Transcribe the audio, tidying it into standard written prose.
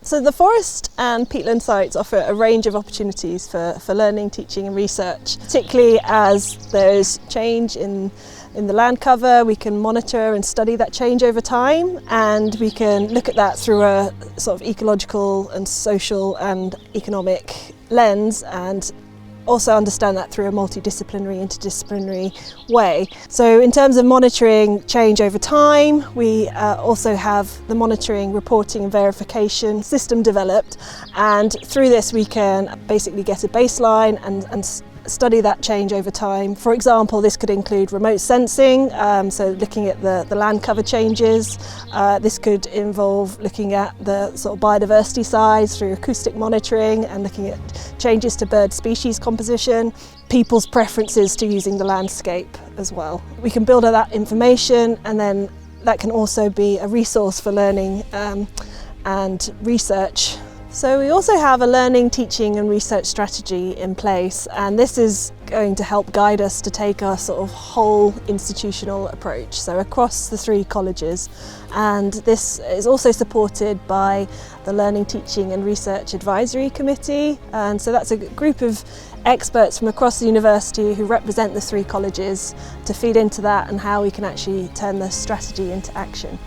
So the Forest and Peatland sites offer a range of opportunities for learning, teaching and research, particularly as there's change in the land cover. We can monitor and study that change over time, and we can look at that through a sort of ecological and social and economic lens, and also understand that through a multidisciplinary, interdisciplinary way. So in terms of monitoring change over time, we also have the monitoring, reporting and verification system developed, and through this we can basically get a baseline and study that change over time. For example, this could include remote sensing, so looking at the land cover changes. This could involve looking at the sort of biodiversity size through acoustic monitoring and looking at changes to bird species composition, people's preferences to using the landscape as well. We can build on that information, and then that can also be a resource for learning and research. So we also have a learning, teaching and research strategy in place, and this is going to help guide us to take our sort of whole institutional approach, so across the 3 colleges. And this is also supported by the Learning, Teaching and Research Advisory Committee, and so that's a group of experts from across the university who represent the 3 colleges to feed into that and how we can actually turn the strategy into action.